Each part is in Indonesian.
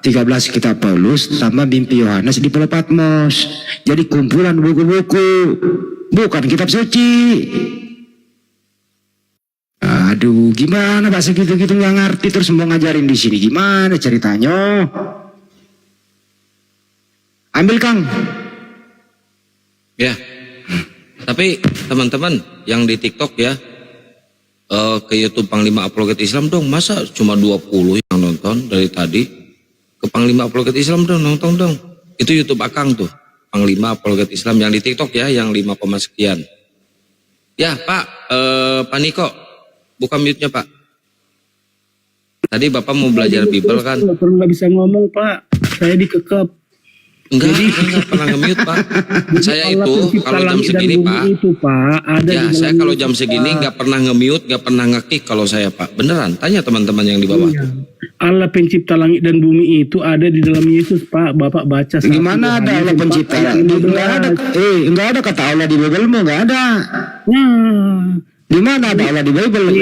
13 kitab Paulus tambah mimpi Yohanes di Pulau Patmos. Jadi kumpulan buku-buku, bukan kitab suci. Aduh, gimana Pak segitu-gitu nggak ngerti terus mau ngajarin di sini, gimana ceritanya? Ambil Kang. Ya. Tapi teman-teman yang di TikTok ya, ke YouTube Panglima Apologet Islam dong, masa cuma 20 yang nonton dari tadi? Ke Panglima Apologet Islam dong, nonton dong. Itu YouTube Akang tuh, Panglima Apologet Islam yang di TikTok ya, yang 5, sekian. Ya Pak, Pak Niko, buka mute-nya Pak. Tadi Bapak mau belajar Bible kan? Nggak bisa ngomong Pak, saya dikekep. Enggak pernah nge-mute Pak. Saya itu kalau jam segini Pak, itu, Pak ada ya saya kalau jam segini nggak pernah nge-mute, nggak pernah nge-kick kalau saya Pak. Beneran, tanya teman-teman yang di bawah. Iya. Allah pencipta langit dan bumi itu ada di dalam Yesus Pak. Bapak baca. Gimana ada Allah pencipta? Enggak ada kata Allah di Bible, nggak ada. Nah, Di mana ada Allah di Bible?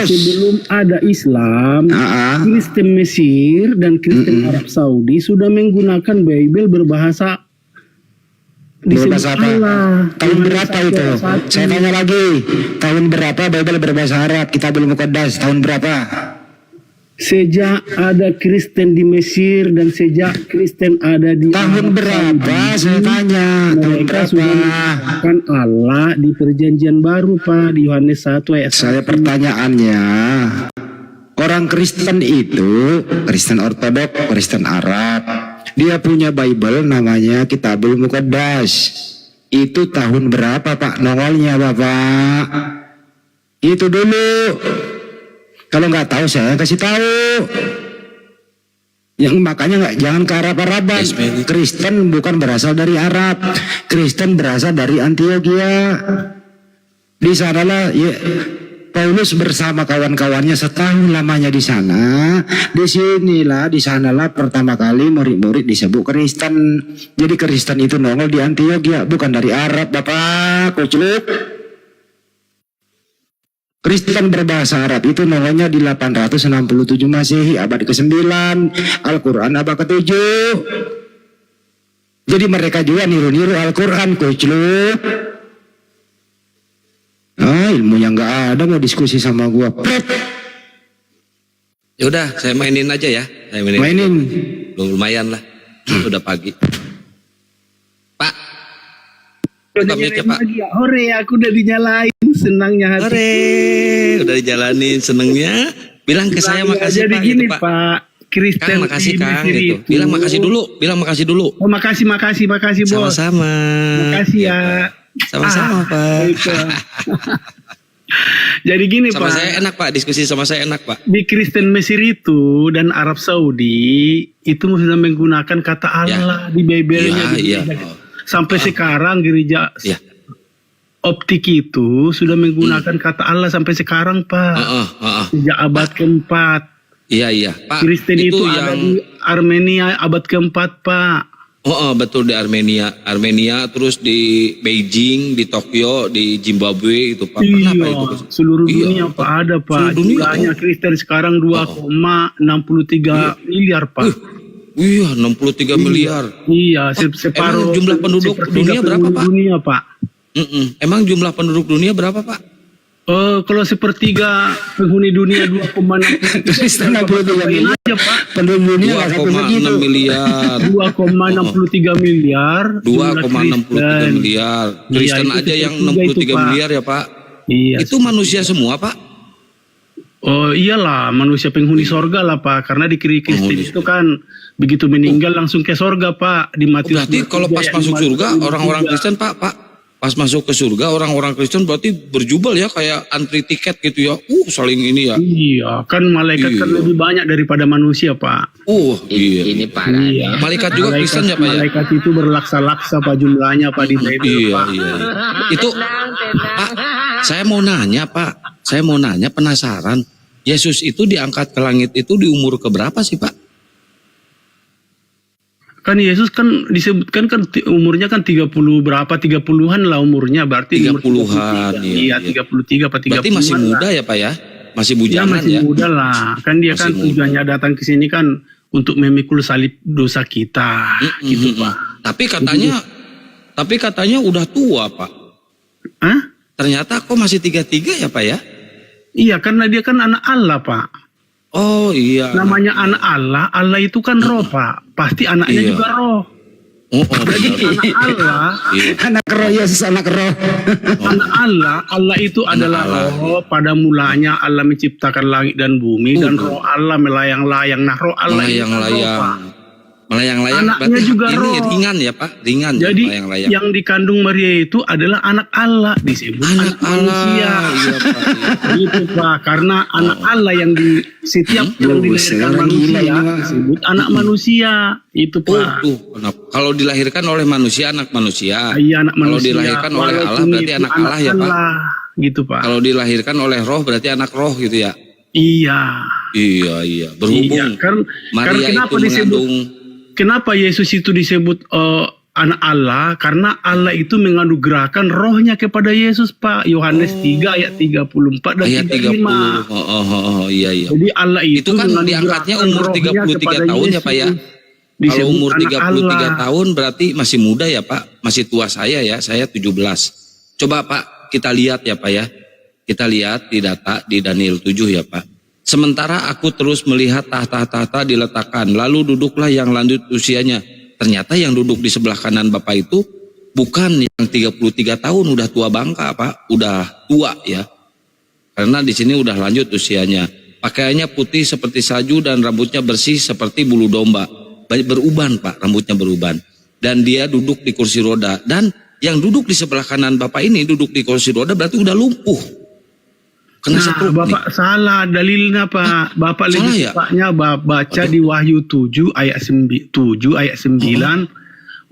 Sebelum ada Islam, Kristen Mesir dan Kristen Arab Saudi sudah menggunakan Bible berbahasa apa? Tahun berapa itu? Saya tanya lagi. Tahun berapa Bible berbahasa Arab? Kitabul Muqaddas tahun berapa? Sejak ada Kristen di Mesir dan sejak Kristen ada di tahun berapa? Saya tanya. Tahun berapa? Kan Allah di Perjanjian Baru Pak, di Yohanes 1 ayat 1. Saya pertanyaannya, orang Kristen itu, Kristen Ortodok, Kristen Arab, dia punya Bible namanya Kitabul Muqaddas. Itu tahun berapa Pak nongolnya Bapak? Itu dulu. Kalau nggak tahu saya kasih tahu. Yang makanya jangan ke Arab-Araban. Kristen bukan berasal dari Arab. Kristen berasal dari Antioquia. Di sanalah ya, Paulus bersama kawan-kawannya setahun lamanya di sana. Di sanalah pertama kali murid-murid disebut Kristen. Jadi Kristen itu nongol di Antioquia, bukan dari Arab, Bapak. Kucluk. Kristen berbahasa Arab itu nongolnya di 867 Masehi, abad ke-9, Al-Quran abad ke-7. Jadi mereka juga niru-niru Al-Quran, kucluk. Ilmu yang gak ada mau diskusi sama gua. Ya udah, saya mainin aja ya. Saya mainin. Lumayan lah. Udah pagi. Pak. Buka mic-nya Pak. Hore, aku udah dinyalain. Senangnya hati. Hore, udah dijalanin senengnya. Bilang ke saya makasih Pak gini, gitu Pak. Pak Kristen Kang makasih Kang gitu. Bilang makasih dulu. Oh makasih Bos. Sama-sama. Makasih ya. Sama-sama Pak. Jadi gini sama Pak. Saya enak Pak, diskusi sama saya enak Pak. Di Kristen Mesir itu dan Arab Saudi itu sudah menggunakan kata Allah di Bible-nya. Iya. Sampai sekarang gereja optik itu sudah menggunakan kata Allah sampai sekarang Pak. Sejak abad ke-4. Iya Pak. Kristen itu yang ada di Armenia abad ke-4 Pak. Betul, di Armenia terus di Beijing, di Tokyo, di Zimbabwe itu Pak. Pernah Pak itu? Seluruh dunia Pak ada Pak. Jumlahnya Kristen sekarang 2,63 miliar Pak. Iya 63 miliar. Iya separuh. Emang jumlah penduduk dunia berapa Pak? Dunia Pak. Emang jumlah penduduk dunia berapa Pak? Kalau sepertiga penghuni dunia 2,63 miliar aja Pak. Penduduk dunia 2,6 miliar. 2,63 miliar. 2,63 miliar. Kristen aja yang 63 miliar ya Pak. Iya. Itu manusia semua Pak? Oh iyalah, manusia penghuni sorga lah Pak. Karena di Kristen itu kan begitu meninggal langsung ke sorga Pak. Di Matius. Berarti kalau pas masuk surga orang-orang Kristen Pak, pas masuk ke surga orang-orang Kristen berarti berjubel ya, kayak antri tiket gitu ya. Saling ini ya. Iya, kan malaikat kan lebih banyak daripada manusia Pak. Iya. Ini Pak. Iya. Malaikat juga Kristen ya Pak ya. Malaikat itu berlaksa-laksa Pak jumlahnya Pak di Bible Pak. Iya. Itu Pak, saya mau nanya Pak. Saya mau nanya, penasaran. Yesus itu diangkat ke langit itu di umur keberapa sih Pak? Kan Yesus kan disebutkan kan umurnya kan 30 berapa, 30-an lah umurnya, berarti 30-an. Iya, 33 apa 30-an. Berarti masih muda ya Pak ya? Masih bujangan ya? Masih muda lah. Kan dia masih kan tujuannya datang ke sini kan untuk memikul salib dosa kita, gitu Pak. Tapi katanya udah tua Pak. Hah? Ternyata kok masih 33 ya Pak ya? Iya, karena dia kan anak Allah Pak. Oh iya. Namanya anak Allah, Allah itu kan roh Pak. Pasti anaknya Iya. juga roh. Jadi anak Allah, Anak roh Yesus, anak roh. anak Allah, Allah itu adalah Allah. roh. Pada mulanya Allah menciptakan langit dan bumi dan roh Allah melayang-layang. Nah, roh Allah itu kan roh, Pak. Melayang-layang. Anaknya Berarti juga ini roh. ringan ya Pak, ringan. ya, Jadi melayang-layang. yang dikandung Maria itu adalah anak Allah, disebut anak manusia. Iya Pak. Iya. Gitu Pak, karena anak Allah yang di setiap yang dilahirkan sekarang gila manusia ini, Pak. disebut anak manusia. Itu Pak. Tuh, kenapa? Kalau dilahirkan oleh manusia anak manusia. Iya, anak Kalau manusia. dilahirkan oleh Allah Walaupun berarti itu anak Allah ya Pak. Allah, gitu Pak. Kalau dilahirkan oleh roh berarti anak roh gitu ya. Iya. Iya. Berhubung Iya, kan Maria kenapa itu disebut mengandung. kenapa Yesus itu disebut anak Allah? Karena Allah itu menganugerahkan rohnya kepada Yesus Pak. Yohanes 3 ayat 34 dan Ayat 35. 30. Iya. Jadi Allah Itu kan diangkatnya umur 33 tahun ya Pak ya. Kalau umur 33 tahun berarti masih muda ya Pak. Masih tua saya ya, saya 17. Coba Pak kita lihat ya Pak ya. Kita lihat di data di Daniel 7 ya Pak. Sementara aku terus melihat tahta-tahta diletakkan, lalu duduklah yang lanjut usianya. Ternyata yang duduk di sebelah kanan Bapak itu bukan yang 33 tahun, udah tua bangka Pak, udah tua ya. Karena di sini udah lanjut usianya. Pakaiannya putih seperti salju dan rambutnya bersih seperti bulu domba. Beruban Pak, rambutnya beruban. Dan dia duduk di kursi roda. Dan yang duduk di sebelah kanan Bapak ini duduk di kursi roda berarti udah lumpuh. Kena Nah, stroke Bapak nih. salah dalilnya Pak. Bapak salah lebih ya? tepatnya baca di Wahyu 7 ayat 9.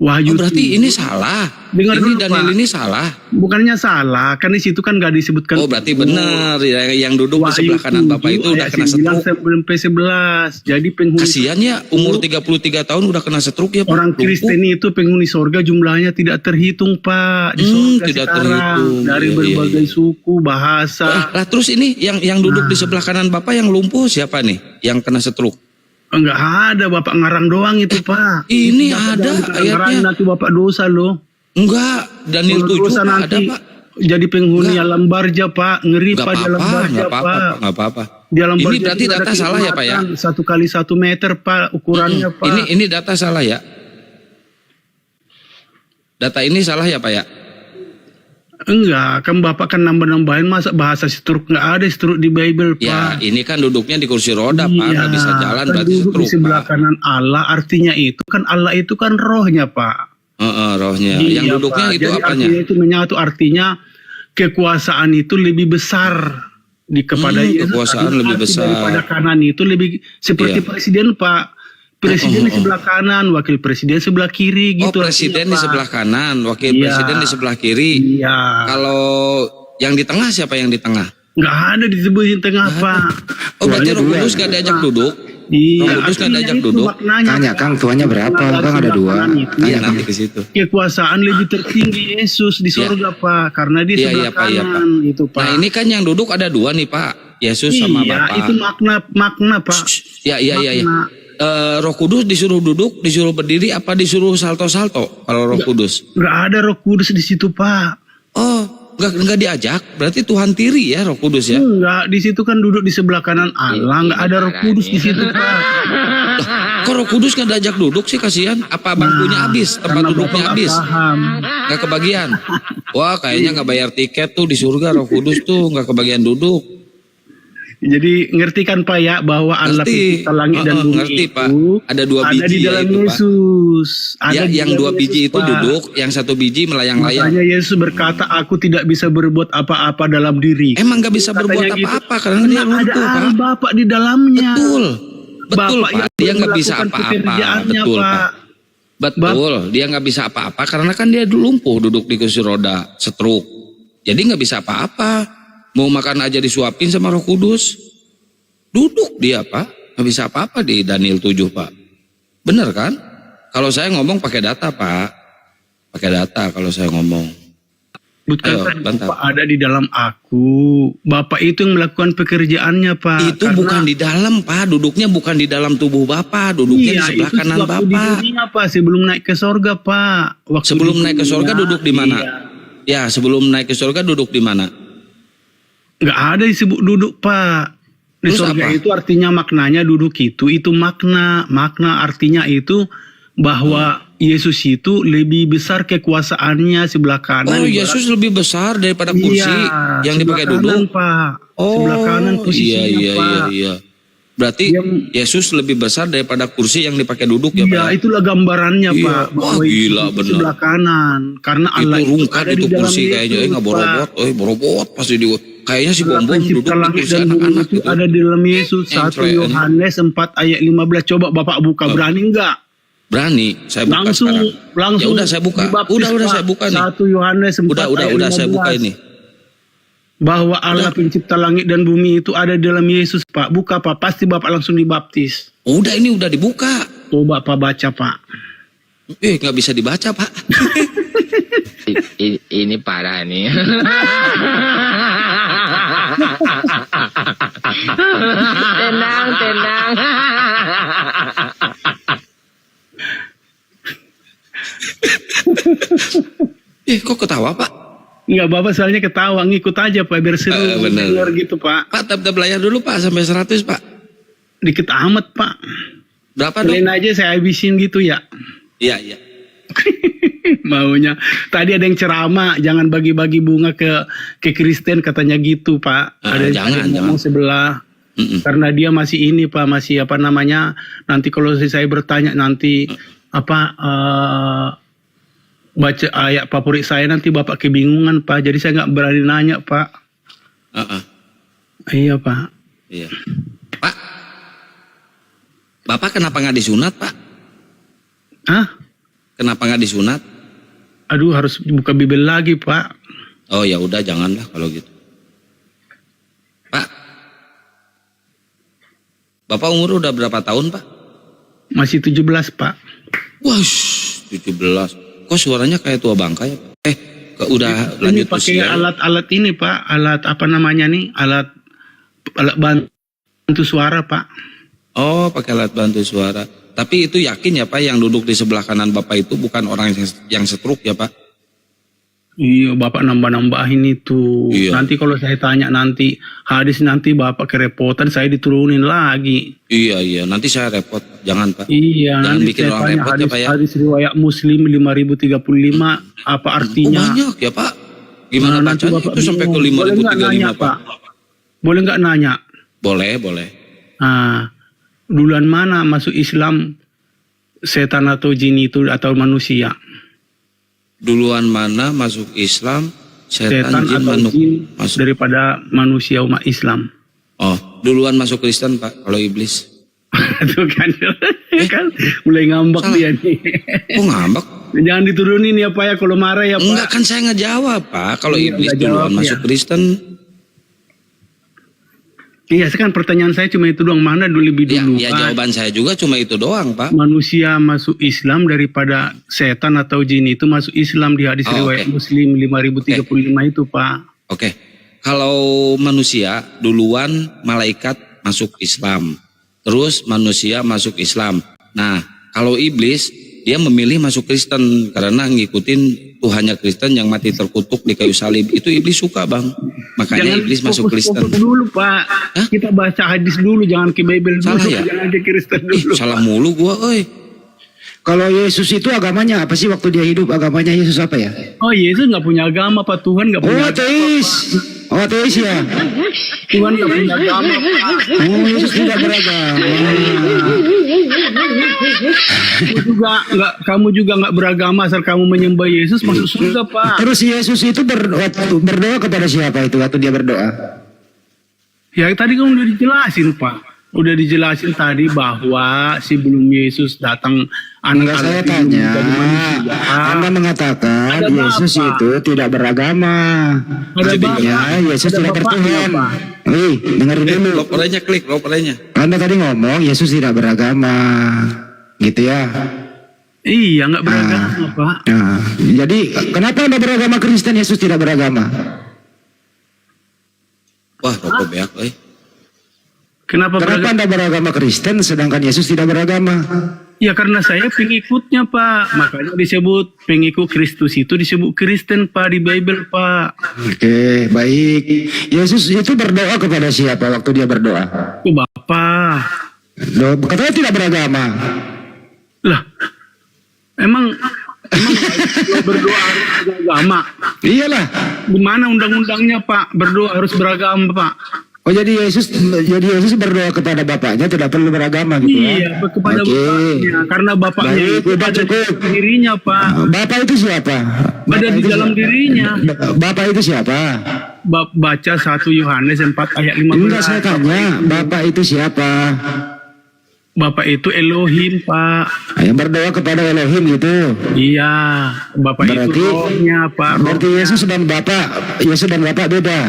Wahyu Berarti 7. ini salah. Dengar Ini dulu, Daniel Pak. ini salah. Bukannya salah, kan di situ kan nggak disebutkan. Oh berarti benar ya, yang duduk di Wahyu sebelah kanan Bapak 7 itu udah ayat kena 9 stroke. sampai 11. Jadi penghuni Kasihan ya umur 33 tahun udah kena stroke ya Pak. orang Lumpuh. Kristen itu penghuni sorga jumlahnya tidak terhitung Pak di sorga tidak sekarang terhitung. dari Iya, berbagai iya. suku bahasa. Lah terus ini yang duduk di sebelah kanan Bapak yang lumpuh siapa nih? Yang kena stroke? Enggak ada Bapak ngarang doang itu Pak. Ini Bapak ada jangan ngarang, ayatnya. nanti Bapak dosa loh. Enggak, Daniel Kalau 7 dosa Pak, ada nanti Pak. jadi penghuni Enggak. alam barja Pak, ngeri Enggak Pak di alam apa-apa, barja enggak apa-apa, Pak. Pak, enggak apa-apa. Di alam Ini barja berarti itu ada data salah ya Pak ya? kenikmatan 1 kali 1 meter Pak ukurannya Pak. Ini data salah ya? Data ini salah ya Pak ya? Enggak, kan Bapak kan nambah-nambahin masa bahasa stroke, enggak ada stroke di Bible Ya, Pak. ini kan duduknya di kursi roda Pak, nggak bisa jalan kan berarti duduk di stroke sebelah Pak. kanan Allah, artinya itu kan Allah itu kan rohnya Pak. Rohnya. Iya, Yang duduknya Pak. itu Jadi apanya? artinya itu menyatu, artinya kekuasaan itu lebih besar di kepada Yesus. Kekuasaan Artinya lebih arti besar. daripada kanan itu lebih seperti Iya. presiden Pak. Presiden di sebelah kanan, wakil presiden sebelah kiri gitu. Presiden artinya, di Pak. sebelah kanan, wakil Iya. presiden di sebelah kiri. Iya. Kalau yang di tengah siapa yang di tengah? Nggak ada disebutin tengah Pak. Oh berarti Roh Tuanya Kudus dua. gak diajak duduk? Iya, Roh Kudus nggak artinya diajak itu duduk? maknanya, Tanya Pak. Kang, tuanya berapa? Sebelah Kang ada sebelah 2. kanan itu, Iya Tanya Kang. nanti ke situ. kekuasaan lebih tertinggi Yesus di sorga Pak, karena dia Iya, sebelah iya, Pak, iya, kanan itu Pak. Nah ini kan yang duduk ada 2 nih Pak, Yesus sama iya, Bapa. itu makna Pak. Ya. Makna. Roh Kudus disuruh duduk, disuruh berdiri, apa disuruh salto-salto? Kalau Roh Kudus? Nggak ada Roh Kudus di situ Pak. Oh, nggak diajak. Berarti Tuhan tiri ya Roh Kudus ya? Enggak, di situ kan duduk di sebelah kanan Allah, nggak ada Roh Kudus di situ Pak. Kok Roh Kudus nggak diajak duduk sih, kasihan? Apa bangkunya habis, tempat Karena duduknya Bapak nggak habis? paham. Nggak kebagian. Wah, kayaknya nggak bayar tiket tuh di surga Roh Kudus tuh nggak kebagian duduk. Jadi ngerti kan Pak ya bahwa Allah Ngerti. pencipta langit dan bumi Ngerti, itu Pak. Ada 2 ada biji di ya dalam itu, Pak. Yesus. Ada Ya, di yang dalam 2 biji Yesus, itu Pak. duduk, yang 1 biji melayang-layang. Makanya Yesus berkata, aku tidak bisa berbuat apa-apa dalam diri. Emang nggak bisa berbuat Katanya gitu. apa-apa karena dia Karena ada lumpuh, Pak. Allah Bapak di dalamnya. Betul, Bapak Pak. yang Dia nggak bisa melakukan apa-apa. pekerjaannya, Betul, Pak. Pak. Betul, dia nggak bisa apa-apa karena kan dia lumpuh duduk di kursi roda, stroke. Jadi nggak bisa apa-apa. Mau makan aja disuapin sama Roh Kudus. Duduk dia Pak, nggak bisa apa-apa di Daniel 7 Pak. Bener kan? Kalau saya ngomong pakai data Pak, pakai data kalau saya ngomong. Bukan bantah. Bapak ada di dalam aku. Bapak itu yang melakukan pekerjaannya, Pak. Itu bukan di dalam, Pak. Duduknya bukan di dalam tubuh Bapak. Duduknya di sebelah kanan waktu Bapak. Di dunia, Pak, sebelum naik ke sorga, Pak. Waktu Sebelum naik ke sorga duduk di mana? Iya. Ya, sebelum naik ke sorga duduk di mana? Nggak ada disebut duduk, Pak. Di Terus sorga apa? itu artinya maknanya duduk itu makna. Makna artinya itu bahwa Yesus itu lebih besar kekuasaannya sebelah kanan. Oh, Yesus lebih besar daripada kursi yang dipakai sebelah kanan, duduk. Pak. Oh, Sebelah kanan posisinya, iya, Pak. iya. Berarti Yesus lebih besar daripada kursi yang dipakai duduk ya, Pak? Iya, itulah gambarannya, Iya. Pak. Wah, Bahwa gila, itu benar. sebelah kanan. Karena Allah Itu rungkat ada itu di dalam kursi kayaknya, Yesus, nggak Pak. borobot pasti di kayaknya si Bom Bom duduk Pencipta di langit kursi dan bumi anak-anak itu gitu. ada di dalam Yesus. 1 Encre, Yohanes 4 ayat 15. Coba Bapak buka, berani enggak? Berani, saya buka Langsung sekarang. Ya udah saya buka. dibaptis, Udah Pak. saya buka nih. 1 Yohanes 4 ayat 15. Udah saya buka ini. Bahwa Allah pencipta langit dan bumi itu ada di dalam Yesus, Pak. Buka, Pak. Pasti Bapak langsung dibaptis. Udah ini udah dibuka. Coba Pak baca, Pak. Nggak bisa dibaca, Pak. Ini parah nih. tenang. Kok ketawa, Pak? Enggak, Bapak soalnya ketawa. Ngikut aja, Pak. Biar seru. Bener. Denger gitu, Pak. Pak, tab layar dulu, Pak, sampai 100, Pak. Dikit amat, Pak. Berapa dong? Kalian aja saya habisin gitu ya. Iya. Maunya. Tadi ada yang ceramah, jangan bagi-bagi bunga ke Kristen katanya gitu, Pak. Jangan. ngomong sebelah. Karena dia masih ini, Pak, masih apa namanya? Nanti kalau saya bertanya nanti baca ayat favorit saya nanti Bapak kebingungan, Pak. Jadi saya nggak berani nanya, Pak. Iya, Pak. Iya. Pak, Bapak kenapa nggak disunat, Pak? Hah? Kenapa nggak disunat? Aduh, harus buka Bibel lagi, Pak. Oh ya udah, janganlah kalau gitu. Pak, Bapak umur udah berapa tahun, Pak? Masih 17, Pak. Wah, 17. Kok suaranya kayak tua bangka ya, Pak? Udah Ini lanjut pakai usia. alat-alat ini, Pak. Alat apa namanya nih? Alat bantu suara, Pak. Oh, pakai alat bantu suara. Tapi itu yakin ya, Pak, yang duduk di sebelah kanan Bapak itu bukan orang yang stroke ya, Pak? Iya, Bapak nambah-nambahin itu. Iya. Nanti kalau saya tanya nanti hadis nanti Bapak kerepotan, saya diturunin lagi. Iya. Nanti saya repot. Jangan, Pak. Iya, Jangan nanti bikin saya orang tanya repot ya, Pak ya. hadis riwayat Muslim 5035 apa artinya? Banyak ya, Pak. Gimana nanti bacanya Bapak itu sampai ke bingung. Boleh nggak nanya, 5035, Pak? Boleh nggak nanya? Boleh. Nah, duluan mana masuk Islam setan atau jin itu atau manusia? Duluan mana masuk Islam, setan jin atau jin masuk. daripada manusia umat Islam? Oh, duluan masuk Kristen, Pak, kalau iblis. Tuh kan, kan mulai ngambek Salah. dia nih. Kok ngambek? Jangan diturunin ya, Pak ya, kalau marah ya, Pak. Enggak, kan saya ngejawab, Pak. Kalau Iya, iblis nggak duluan jawab, masuk ya. Kristen. Iya, sekarang pertanyaan saya cuma itu doang, mana dulu lebih dulu? Ya Pak? jawaban saya juga cuma itu doang, Pak. Manusia masuk Islam daripada setan atau jin itu masuk Islam di hadis riwayat oke. Muslim 5035 itu, Pak. Oke. Kalau manusia duluan malaikat masuk Islam. Terus manusia masuk Islam. Nah, kalau iblis dia memilih masuk Kristen karena ngikutin Tuhannya Kristen yang mati terkutuk di kayu salib. Itu iblis suka, Bang. Makanya iblis masuk Kristen. Fokus dulu, Pak. Hah? Kita baca hadis dulu, jangan ke Bible dulu, Salah ya? jangan ke Kristen dulu. Salah mulu gua, oi. Kalau Yesus itu agamanya apa sih waktu dia hidup? Agamanya Yesus apa ya? Oh, Yesus nggak punya agama, Pak. Tuhan nggak punya Oh, ateis. Oh, ateis ya. Tuhan nggak punya agama, Pak. Oh, Yesus tidak beragama. Kamu juga nggak beragama asal kamu menyembah Yesus masuk surga, Pak. Terus Yesus itu berdoa kepada siapa itu waktu dia berdoa? Ya tadi kan udah dijelasin, Pak. Udah dijelasin tadi bahwa sebelum Yesus datang Enggak, saya tanya. Anda mengatakan Ada Yesus Bapak. itu tidak beragama. Ada Jadinya Bapak. Yesus Ada tidak Bapaknya, bertuhan. Pak. Dengerin dulu. Lopernya klik, lopernya. Anda tadi ngomong Yesus tidak beragama. Gitu ya. Iya, nggak beragama, Pak. Nah, jadi kenapa Anda beragama Kristen, Yesus tidak beragama? Wah, rokok beak, Kenapa Anda beragama Kristen sedangkan Yesus tidak beragama? Ya karena saya pengikutnya, Pak. Makanya disebut pengikut Kristus itu disebut Kristen, Pak, di Bible, Pak. Oke, baik. Yesus itu berdoa kepada siapa waktu dia berdoa? Ke Bapa. Katanya tidak beragama. Lah, emang berdoa harus beragama? Iyalah. Di mana undang-undangnya, Pak? Berdoa harus beragama, Pak. Oh, jadi Yesus berdoa kepada Bapaknya tidak perlu beragama gitu ya? Iya, kepada Bapaknya. Karena Bapaknya Baik, itu udah ada cukup. di dirinya, Pak. Bapak itu siapa? Ada di dalam dirinya. Bapak itu siapa? Baca 1 Yohanes 4 ayat 15. Enggak, saya tanya, Bapak itu siapa? Bapak itu Elohim, Pak. Yang berdoa kepada Elohim gitu. Iya, Bapak Berarti- itu rohnya, Pak. Berarti Yesus dan Bapak beda.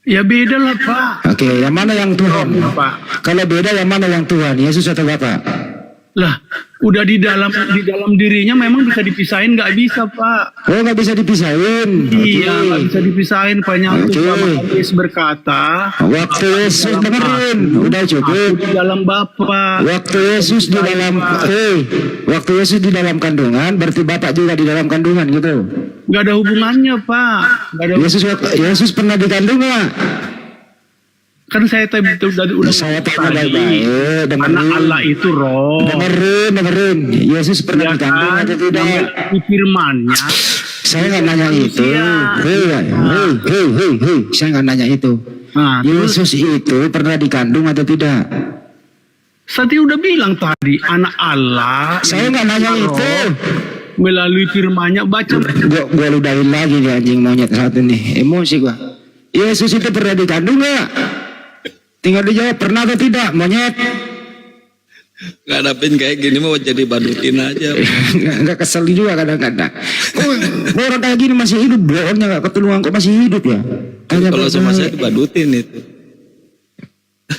Ya beda lah, Pak. Oke, yang mana yang Tuhan? Rohnya, Pak. Kalau beda yang mana yang Tuhan? Yesus atau Bapak? Lah, udah di dalam dirinya memang bisa dipisahin, nggak bisa, Pak. Oh, nggak bisa dipisahin. Iya, Oke. nggak bisa dipisahin, Pak. Nyatu. Oke. Yesus berkata, Waktu Yesus dengerin, udah cukup. aku di dalam Bapa. Waktu Yesus di dalam waktu Yesus di dalam kandungan, berarti Bapak juga di dalam kandungan gitu. Nggak ada hubungannya, Pak. Nggak ada. Yesus pernah dikandung nggak? Kan saya tadi udah Saya ngomong tanya tadi, baik-baik, anak Allah itu roh. dengerin. Yesus pernah Ya dikandung kan? atau tidak? Namanya firman-Nya. Saya nggak nanya itu. Hei, saya nggak nanya itu. Nah, terus Yesus itu pernah dikandung atau tidak? Sati udah bilang tadi, anak Allah. Saya nggak nanya itu. Melalui firman-Nya, baca. Gua ludahin lagi nih anjing monyet satu nih. Emosi gua. Yesus itu pernah dikandung nggak? Tinggal dijawab pernah atau tidak, monyet. Ngadapin kayak gini mau jadi badutin aja. Nggak kesel juga kadang-kadang. Orang kayak gini masih hidup, bohongnya nggak ketulungan kok masih hidup ya. Kalau sama saya dibadutin itu.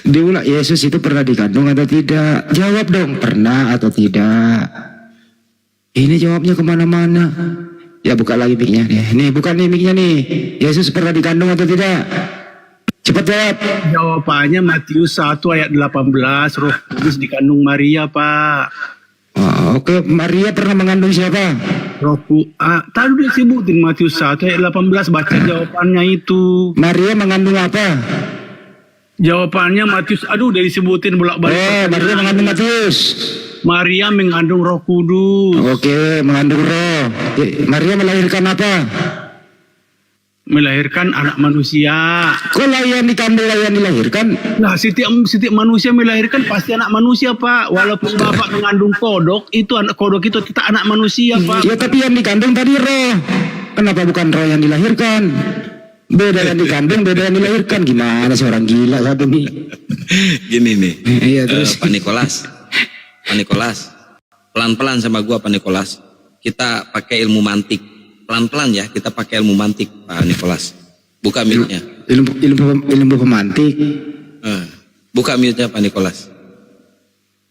Diulang, Yesus itu pernah dikandung atau tidak? Jawab dong, pernah atau tidak? Ini jawabnya kemana-mana. Ya buka lagi mic-nya nih. Nih bukan nih mic-nya nih. Yesus pernah dikandung atau tidak? Cepat jawab. Jawabannya Matius 1 ayat 18, Roh Kudus dikandung Maria, Pak. Oh, oke, Maria pernah mengandung siapa? Tadi udah sebutin Matius 1 ayat 18, baca jawabannya itu. Maria mengandung apa? Jawabannya Matius, udah disebutin bolak-balik. Maria mengandung Matius. Maria mengandung Roh Kudus. Oke, mengandung roh. Maria melahirkan apa? Melahirkan anak manusia. Kok yang dikandung yang dilahirkan? Nah, setiap manusia melahirkan pasti anak manusia, Pak. Walaupun bapak mengandung kodok, itu anak kodok itu tetap anak manusia, Pak. Ya tapi yang dikandung tadi roh. Kenapa bukan roh yang dilahirkan? Beda yang dikandung, beda yang dilahirkan. Gimana seorang gila satu nih? Gini nih. Iya terus. Pak Nikolas, pelan-pelan sama gua Pak Nikolas. Kita pakai ilmu mantik. Pelan-pelan ya, kita pakai ilmu mantik, Pak Nikolas. Buka mic-nya. Ilmu pemantik. Buka mic-nya Pak Nikolas.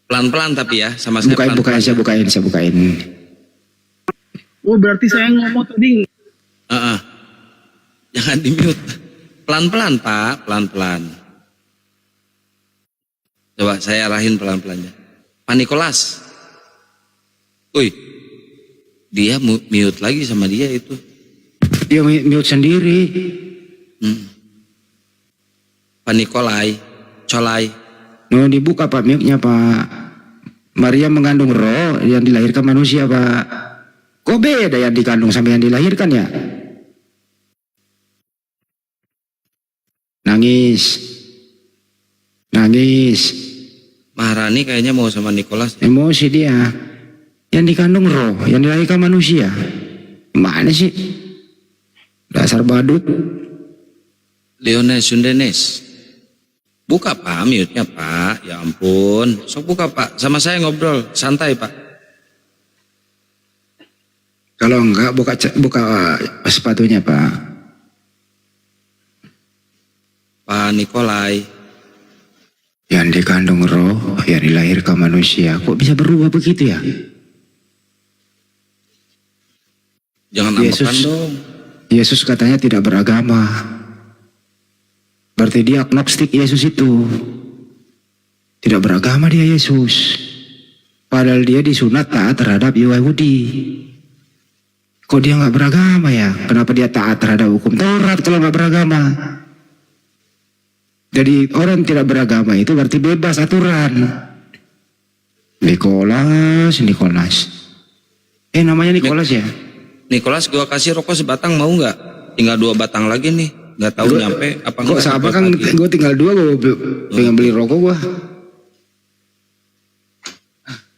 Pelan-pelan tapi ya, sama saya Bukain, saya bukain. Oh, berarti saya ngomong tadi. Jangan di-mute. Pelan-pelan, Pak, pelan-pelan. Coba saya arahin pelan-pelannya. Pak Nikolas. Dia mute lagi sama dia itu. Dia mute sendiri. Pak Nikolai, Colai. Mau dibuka Pak mic-nya Pak. Maria mengandung roh yang dilahirkan manusia Pak. Kok beda yang dikandung sama yang dilahirkan ya? Nangis. Maharani kayaknya mau sama Nikolas. Emosi dia. Yang dikandung roh, yang dilahirkan manusia. Mana sih? Dasar badut. Leones Sundenes. Buka Pak, mute-nya Pak. Ya ampun. Sok buka Pak. Sama saya ngobrol. Santai Pak. Kalau enggak buka sepatunya Pak. Pak Nikolai. Yang dikandung roh, yang dilahirkan manusia. Kok bisa berubah begitu ya? Jangan ambekan dong. Yesus katanya tidak beragama. Berarti dia agnostik Yesus itu. Tidak beragama dia Yesus. Padahal dia disunat taat terhadap Yahudi. Kok dia nggak beragama ya? Kenapa dia taat terhadap hukum Taurat kalau nggak beragama? Jadi orang tidak beragama itu berarti bebas aturan. Nikolas. Namanya Nikolas ya? Nikolas, gua kasih rokok sebatang mau nggak? Tinggal 2 batang lagi nih. Nggak tahu nyampe apa enggak. Kok sama kan gue tinggal 2, gue pengen beli rokok gue.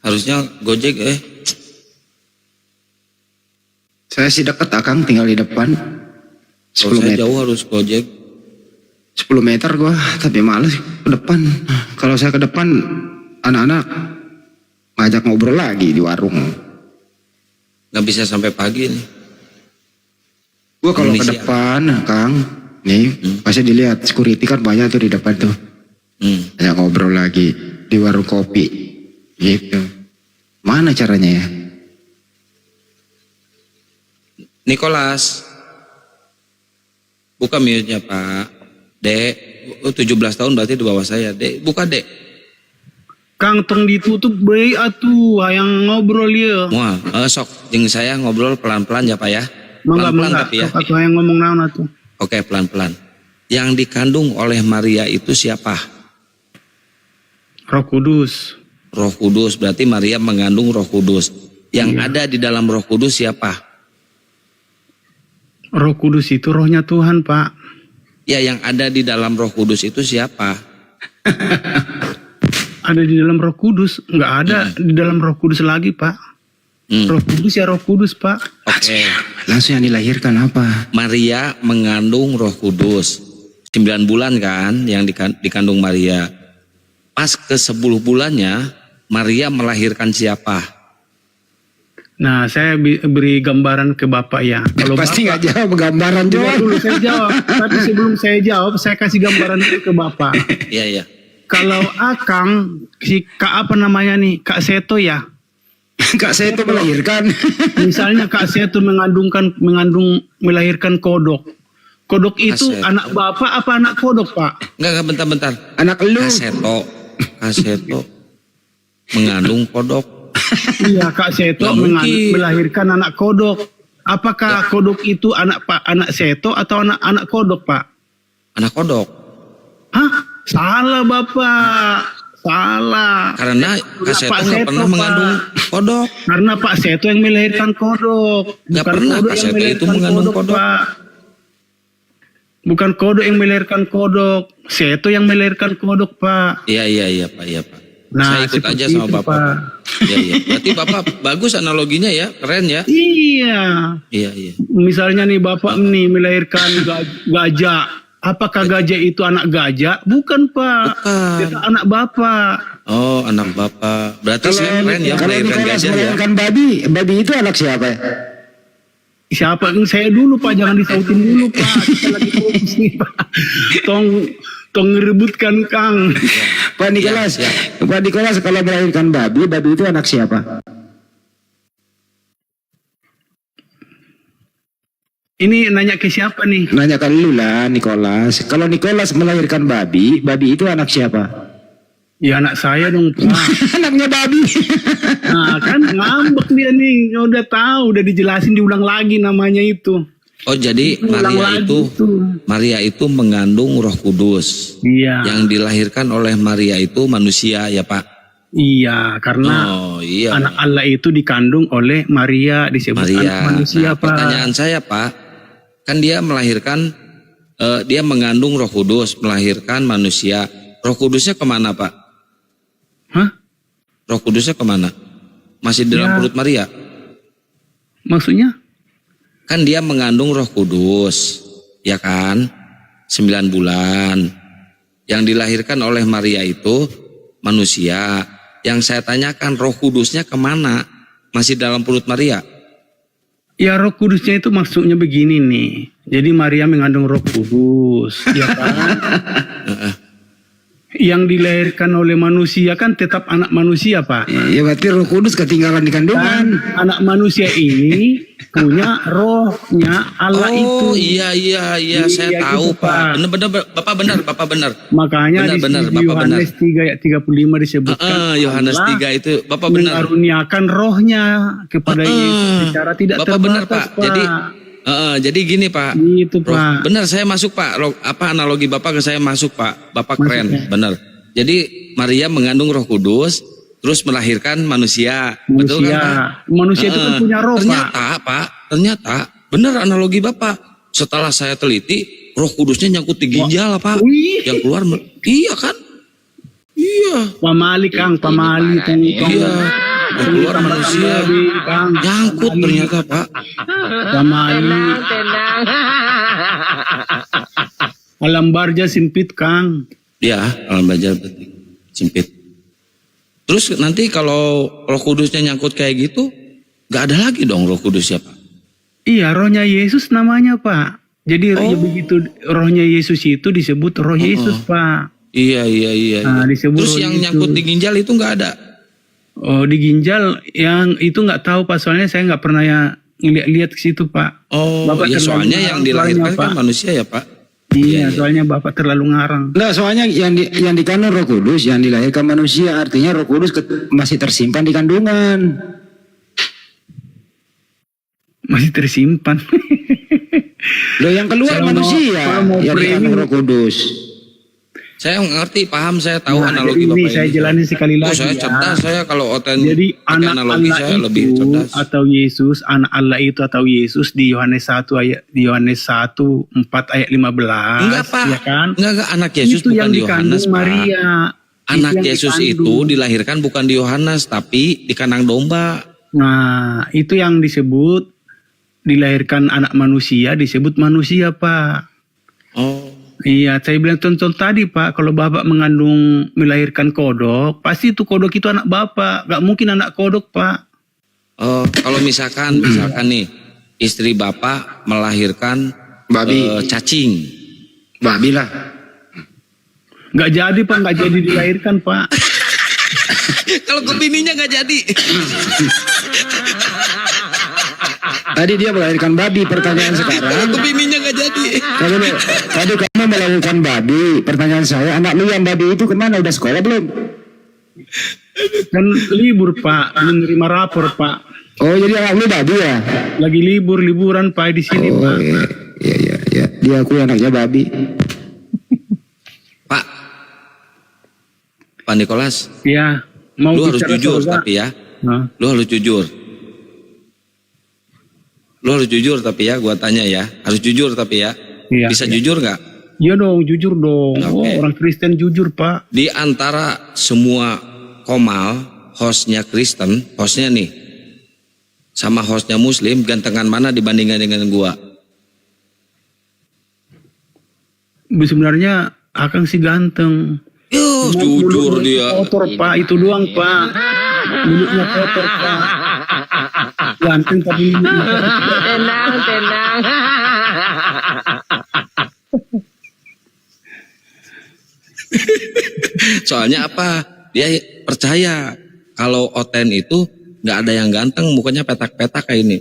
Harusnya Gojek Saya sih deket Akang, tinggal di depan. 10 meter. Jauh harus Gojek. 10 meter gue, tapi males ke depan. Kalau saya ke depan, anak-anak ngajak ngobrol lagi di warung. Nggak bisa sampai pagi nih. Gue kalau ke depan, Kang, nih pasti dilihat security kan banyak tuh di depan tuh. Ngajak ngobrol lagi di warung kopi, gitu. Mana caranya ya? Nikolas, buka mute-nya Pak. Dek, 17 tahun berarti di bawah saya. Dek, buka Dek. Kang tong ditutup bae atuh, hayang ngobrol ya. Mual, sok jeung saya ngobrol pelan-pelan ya Pak ya. Pelan-pelan tapi ya. Atuh hayang ngomong naon atuh. Oke, pelan-pelan. Yang dikandung oleh Maria itu siapa? Roh Kudus. Roh Kudus, berarti Maria mengandung Roh Kudus. Yang ada di dalam Roh Kudus siapa? Roh Kudus itu rohnya Tuhan, Pak. Ya, yang ada di dalam Roh Kudus itu siapa? Ada di dalam Roh Kudus, nggak ada di dalam Roh Kudus lagi, Pak. Roh Kudus ya Roh Kudus, Pak. Oke. Langsung yang dilahirkan apa? Maria mengandung Roh Kudus. 9 bulan kan yang dikandung Maria. Pas ke 10 bulannya Maria melahirkan siapa? Nah, saya beri gambaran ke Bapak ya. Kalau pasti nggak Bapak, jawab gambaran jawab dulu saya jawab. Tapi sebelum saya jawab, saya kasih gambaran dulu ke Bapak. Iya, iya. Kalau Akang, si Kak apa namanya nih, Kak Seto ya. Kak Seto melahirkan. Misalnya Kak Seto melahirkan kodok. Kodok itu Seto. anak Bapak apa anak kodok, Pak? Enggak, bentar. Anak lu. Kaseto mengandung kodok. Iya, Kak Seto melahirkan anak kodok. Apakah kodok itu anak Seto atau anak kodok, Pak? Anak kodok. Hah? Salah, Bapak. Salah. Karena Kak Seto nggak pernah mengandung kodok. Karena Pak Seto yang melahirkan kodok. Nggak pernah Kak Seto itu mengandung kodok. Pak. Bukan kodok yang melahirkan kodok. Seto yang melahirkan kodok, Pak. Iya Pak. Nah, saya ikut aja sama Bapak. Pak. Iya. Berarti Bapak bagus analoginya ya, keren ya. Iya. Iya. Misalnya nih Bapak nih melahirkan gajah. Apakah gajah itu anak gajah? Bukan, Pak. Bukan. Itu anak Bapak. Oh, anak Bapak. Berarti saya keren ya Kalau melahirkan Nikolas gajah ya. melahirkan babi itu anak siapa ya? Siapa? Saya dulu, Pak. Jangan disautin dulu, Pak. Kita lagi fokus nih, Pak. Tong ngerebutkan, Kang. Pak Nikolas, Ya. Pak Nikolas kalau melahirkan babi itu anak siapa? Ini nanya ke siapa nih? Nanyakan lu lah Nikolas. Kalau Nikolas melahirkan babi itu anak siapa? Ya anak saya dong, Pak. Anaknya babi. Nah, kan ngambek dia nih. Udah tahu, udah dijelasin diulang lagi namanya itu. Oh, jadi Maria itu mengandung Roh Kudus. Iya. Yang dilahirkan oleh Maria itu manusia ya, Pak. Iya, karena anak Allah itu dikandung oleh Maria, disebut anak manusia, Pak. Pertanyaan saya, Pak, kan dia melahirkan, dia mengandung Roh Kudus, melahirkan manusia. Roh Kudusnya kemana, Pak? Hah? Roh Kudusnya kemana? Masih di dalam perut Maria? Maksudnya? Kan dia mengandung Roh Kudus, ya kan? 9 bulan. Yang dilahirkan oleh Maria itu manusia. Yang saya tanyakan, Roh Kudusnya kemana? Masih dalam perut Maria? Ya, Roh Kudusnya itu maksudnya begini nih. Jadi Maria mengandung Roh Kudus, ya kan? Yang dilahirkan oleh manusia kan tetap anak manusia, Pak. Ya berarti Roh Kudus ketinggalan di kandungan. Dan anak manusia ini punya rohnya Allah Oh itu. iya saya Iya, tahu gitu, Pak. Benar Bapak benar. Makanya Benar, di Bapak Yohanes 3 ayat 35 disebutkan Yohanes Allah 3 itu Bapak benar. mengaruniakan rohnya kepada Yesus secara tidak Bapak benar terbatas, Pak. Jadi gini Pak. Gitu, Pak. Benar saya masuk Pak. Apa analogi Bapak ke saya masuk Pak. Bapak keren, benar. Jadi Maria mengandung Roh Kudus, terus melahirkan manusia. Betul kan Pak? Manusia itu kan punya roh, Ternyata benar analogi Bapak. Setelah saya teliti, Roh Kudusnya nyangkut di ginjal Pak. Wih. Yang keluar iya kan? Iya. Pamali Kang, pamali Kang. Iya. Yang keluar manusia Kang. nyangkut ternyata Pak. Pamali. Alam barja sempit Kang. Ya, alam bajar sempit. Terus nanti kalau Roh Kudusnya nyangkut kayak gitu, nggak ada lagi dong Roh Kudus ya Pak? Iya, rohnya Yesus namanya Pak. Jadi ya begitu rohnya Yesus itu disebut roh Yesus Pak. Iya. Nah, disebut Terus roh yang Yesus. nyangkut di ginjal itu nggak ada? Oh, di ginjal yang itu nggak tahu Pak, soalnya saya nggak pernah ya lihat ke situ Pak. Oh, Bapak ya terlalu soalnya yang dilahirkan soalnya, kan Pak. manusia ya Pak. Iya, soalnya Bapak terlalu ngarang. Enggak, soalnya yang dikandung Roh Kudus, yang dilahirkan manusia, artinya Roh Kudus masih tersimpan di kandungan. Masih tersimpan. Loh yang keluar Kalau manusia mau yang dikandung framing- Roh Kudus. Saya ngerti, paham, saya tahu Nah, analogi jadi Bapak ini saya ini. jelanin sekali Oh, lagi saya ya. cerdas, saya kalau Jadi pakai anak analogi Allah saya lebih itu cerdas. atau Yesus, anak Allah itu atau Yesus di Yohanes 1 4 ayat 15. Enggak Pak, Ya kan? enggak anak Yesus Itu bukan yang di dikandung Yohanes Pak. Maria. Anak yang Yesus dikandung. itu dilahirkan bukan di Yohanes tapi di kandang domba. Nah, itu yang disebut dilahirkan anak manusia disebut manusia, Pak. Oh, Iya, saya bilang contoh tadi Pak, kalau Bapak mengandung melahirkan kodok, pasti itu kodok itu anak Bapak, gak mungkin anak kodok Pak. oh, kalau misalkan nih istri Bapak melahirkan Babi. cacing. Babi lah. Gak jadi Pak, gak jadi dilahirkan Pak. Kalau ke bininya nggak jadi. Tadi dia melahirkan babi, pertanyaan sekarang. Kalau ke bininya nggak jadi. Tadi kamu melakukan babi, pertanyaan saya, anak lu yang babi itu kemana? Udah sekolah belum? Kan libur Pak, belum nerima rapor Pak. Oh jadi anak lu babi ya? Lagi liburan Pak di sini Oh Pak. iya. Dia aku anaknya babi. Pak Nikolas, Ya, mau lu harus bicara jujur surga. tapi ya. Hah? Lu harus jujur. Lu harus jujur tapi ya, gua tanya ya. Harus jujur tapi ya. Iya, Bisa iya. jujur nggak? Iya dong, jujur dong. Oke. Oh, orang Kristen jujur Pak. Di antara semua komal, hostnya Kristen, hostnya nih, sama hostnya Muslim, gantengan mana dibandingkan dengan gua? Sebenarnya Akang sih ganteng. Yuh, Cuma jujur mulutnya dia. kotor Pak, itu doang Pak. Mulutnya kotor Pak. Ganteng tapi mulutnya kotor. Tenang. Soalnya apa? Dia percaya kalau Oten itu nggak ada yang ganteng, mukanya petak-petak kayak ini.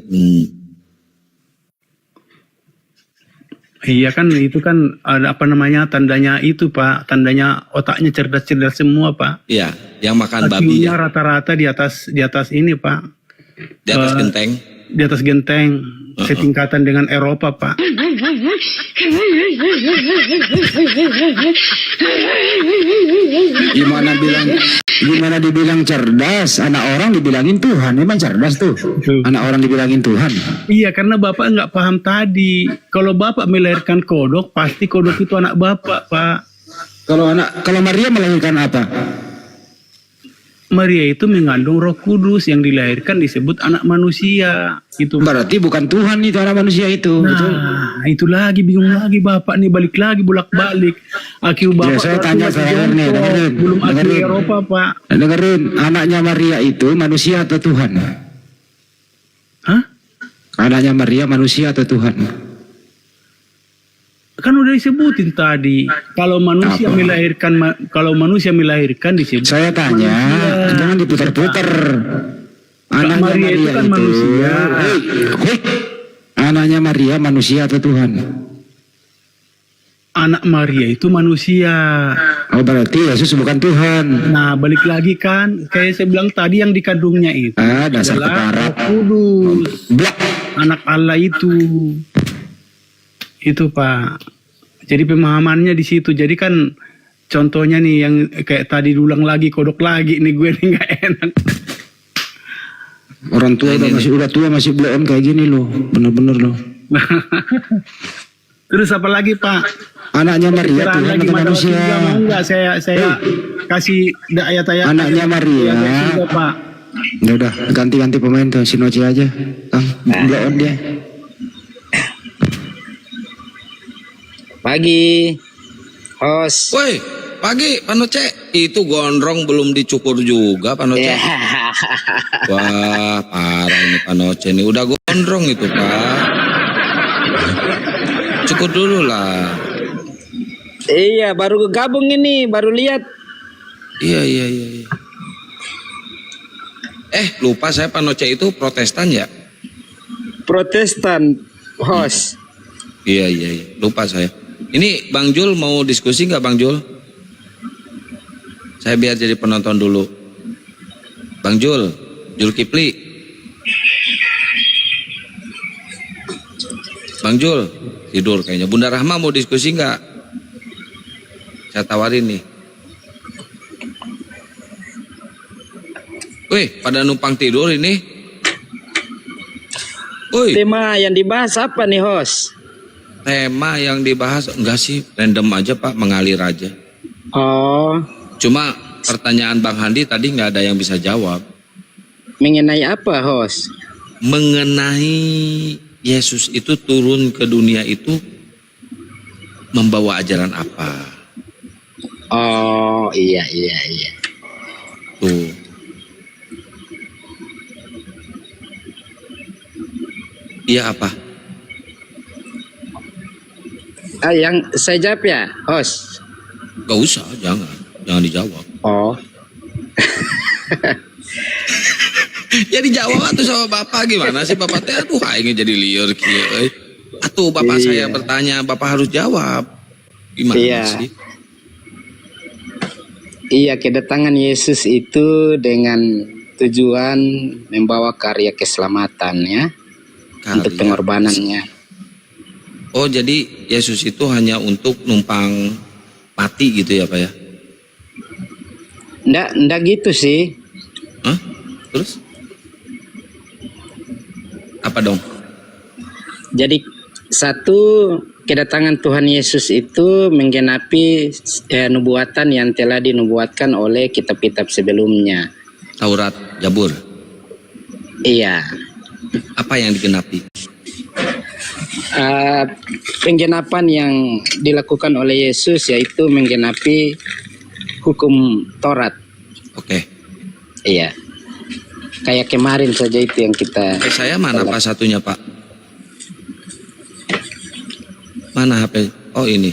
Iya kan, itu kan ada apa namanya tandanya itu Pak, tandanya otaknya cerdas-cerdas semua Pak. Iya, yang makan babi IQ-nya ya. rata-rata di atas ini Pak, Di atas genteng. di atas genteng, setingkatan dengan Eropa Pak. Gimana dibilang cerdas? Anak orang dibilangin Tuhan, emang cerdas tuh. Anak orang dibilangin Tuhan. Iya, karena Bapak nggak paham tadi. Kalau Bapak melahirkan kodok, pasti kodok itu anak Bapak Pak. Kalau Maria melahirkan apa? Maria itu mengandung Roh Kudus, yang dilahirkan disebut anak manusia. Itu. Berarti bukan Tuhan itu anak manusia itu. Betul? Nah, itu lagi bingung lagi Bapak nih, balik lagi bolak-balik. Akiu Bapak saya berarti tanya masih terakhir nih, jongkok. dengerin. Belum akiu Dengerin. Eropa Pak. Dengerin, anaknya Maria itu manusia atau Tuhan? Hah? Anaknya Maria manusia atau Tuhan? Kan udah disebutin tadi. Kalau manusia melahirkan disebut. Saya tanya, jangan diputar-putar. Anaknya Maria itu kan manusia. Anaknya Maria manusia atau Tuhan? Anak Maria itu manusia. Oh, berarti Yesus bukan Tuhan. Nah, balik lagi kan, kayak saya bilang tadi yang dikandungnya itu Dasar adalah keparat. Roh Kudus, Blak. anak Allah itu Pak. Jadi pemahamannya di situ. Jadi kan contohnya nih yang kayak tadi diulang lagi, kodok lagi nih gue nih nggak enak. Orang tua udah tua masih belum kayak gini loh, bener-bener loh. Terus apa lagi Pak? Anaknya Maria Pencerahan Tuhan lagi atau Mata manusia? Tiga, mau nggak saya kasih ayat-ayat? Anaknya Maria. Sudah, Pak. Ya udah, ganti-ganti pemain tuh, Sinoci aja. Kang, blow on dia. Pagi, host. Woi, pagi Panoce. Itu gondrong belum dicukur juga Panoce. Ya. Wah, parah ini Panoce ini. Udah gondrong itu, Pak. Cukur dulu lah. Iya, baru gabung ini, baru lihat. Iya. Lupa saya Panoce itu Protestan ya? Protestan, host. Iya. Lupa saya. Ini Bang Jul mau diskusi nggak Bang Jul? Saya biar jadi penonton dulu. Bang Jul Kipli. Bang Jul tidur kayaknya. Bunda Rahma mau diskusi nggak? Saya tawarin nih. Wih, pada numpang tidur ini. Wih, Tema yang dibahas apa nih, host? tema yang dibahas enggak sih, random aja Pak, mengalir aja. Oh, Cuma pertanyaan Bang Handi tadi nggak ada yang bisa jawab. mengenai apa, host? Mengenai Yesus itu turun ke dunia itu membawa ajaran apa? Oh, iya. Tuh. Iya apa? Yang saya jawab ya, host. Gak usah, jangan dijawab. Oh, Ya dijawab atuh sama Bapak gimana sih Bapak teh aduh aing jadi liar kieu euy. Atuh Bapak saya bertanya, Bapak harus jawab. Gimana Iya. sih? iya, kedatangan Yesus itu dengan tujuan membawa karya keselamatan ya, untuk Karya. pengorbanannya. Oh, jadi Yesus itu hanya untuk numpang mati gitu ya Pak ya? Nggak gitu sih. Hah? Terus? Apa dong? Jadi satu, kedatangan Tuhan Yesus itu menggenapi nubuatan yang telah dinubuatkan oleh kitab-kitab sebelumnya. Taurat, Jabur. Iya. Apa yang digenapi? Penggenapan yang dilakukan oleh Yesus yaitu menggenapi hukum Taurat. Oke. Iya. Kayak kemarin saja itu yang kita. Saya mana Pak satunya Pak? Mana HP? Oh ini.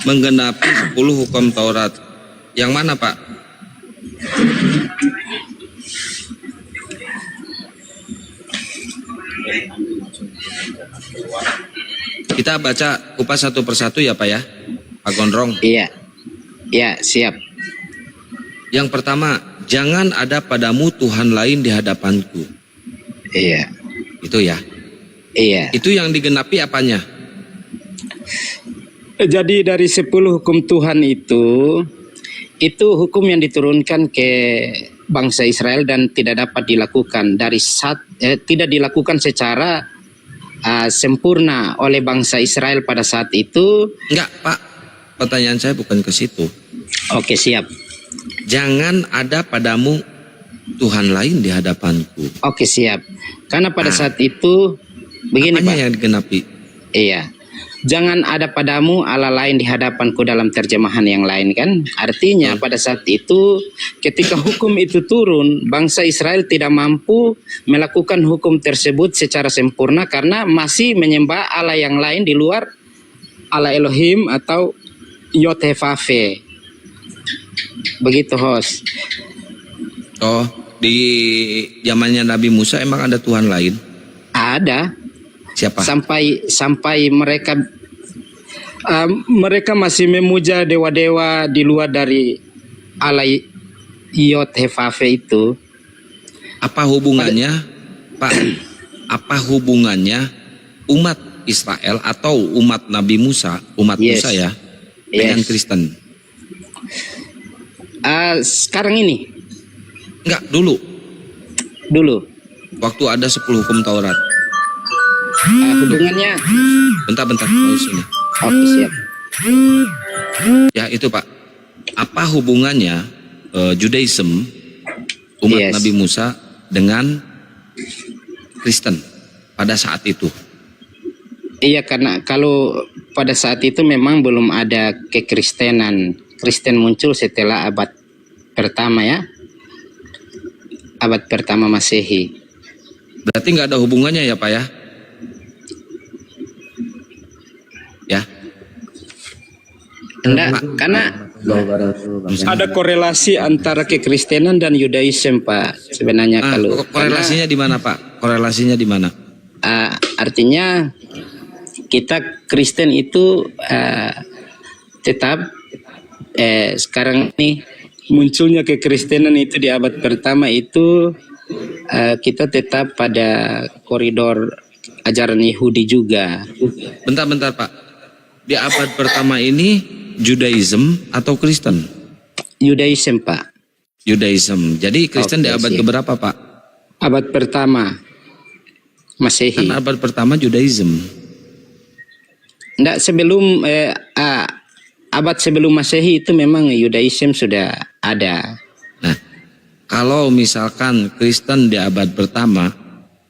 Menggenapi 10 hukum Taurat. Yang mana Pak? Kita baca kupas satu persatu ya Pak ya, Pak Gondrong. Iya. Ya, siap. Yang pertama, jangan ada padamu Tuhan lain di hadapanku. Iya. Itu ya. Iya. Itu yang digenapi apanya? Jadi dari 10 hukum Tuhan itu hukum yang diturunkan ke bangsa Israel dan tidak dapat dilakukan tidak dilakukan secara sempurna oleh bangsa Israel pada saat itu. Enggak, Pak. Pertanyaan saya bukan ke situ. Oke, siap. Jangan ada padamu Tuhan lain di hadapanku. Oke, siap. Karena pada saat itu begini, Apanya Pak. yang digenapi? Iya. jangan ada padamu Allah lain di hadapanku dalam terjemahan yang lain kan. Artinya pada saat itu ketika hukum itu turun, bangsa Israel tidak mampu melakukan hukum tersebut secara sempurna karena masih menyembah Allah yang lain di luar Allah Elohim atau Yod-Heh-Vav-He. Begitu host. Oh, di zamannya Nabi Musa emang ada Tuhan lain? Ada. Siapa? Sampai mereka masih memuja dewa-dewa di luar dari Allah Yod-Heh-Vav-He itu. Apa hubungannya, Pak? Apa hubungannya umat Israel atau umat Nabi Musa, Musa ya, dengan Kristen? Sekarang ini? Enggak, dulu. Waktu ada 10 hukum Taurat. Hubungannya? Bentar, di sini. Oke, siap. Ya itu Pak. Apa hubungannya Judaism, umat Nabi Musa dengan Kristen pada saat itu? Iya, karena kalau pada saat itu memang belum ada kekristenan. Kristen muncul setelah abad pertama ya. Abad pertama Masehi. Berarti nggak ada hubungannya ya Pak ya? Ya. Enggak, karena ada korelasi antara kekristenan dan Yudaism Pak. Sebenarnya kalau korelasinya di mana Pak? Korelasinya di mana? Artinya kita Kristen itu tetap sekarang ini munculnya kekristenan itu di abad pertama itu kita tetap pada koridor ajaran Yahudi juga. Bentar Pak. Di abad pertama ini Judaism atau Kristen? Judaism Pak. Judaism. Jadi Kristen di abad keberapa Pak? Abad pertama Masehi. Kan abad pertama Judaism. Enggak, sebelum abad sebelum Masehi itu memang Yudaism sudah ada. Nah, kalau misalkan Kristen di abad pertama,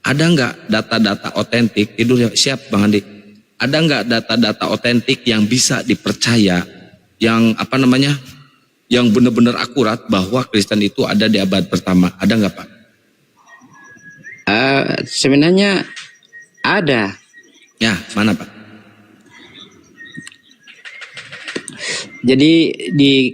ada nggak data-data otentik? Tidur siap Bang Andi. Ada nggak data-data otentik yang bisa dipercaya, yang yang benar-benar akurat bahwa Kristen itu ada di abad pertama? Ada nggak Pak? Sebenarnya ada. Ya, mana Pak? Jadi di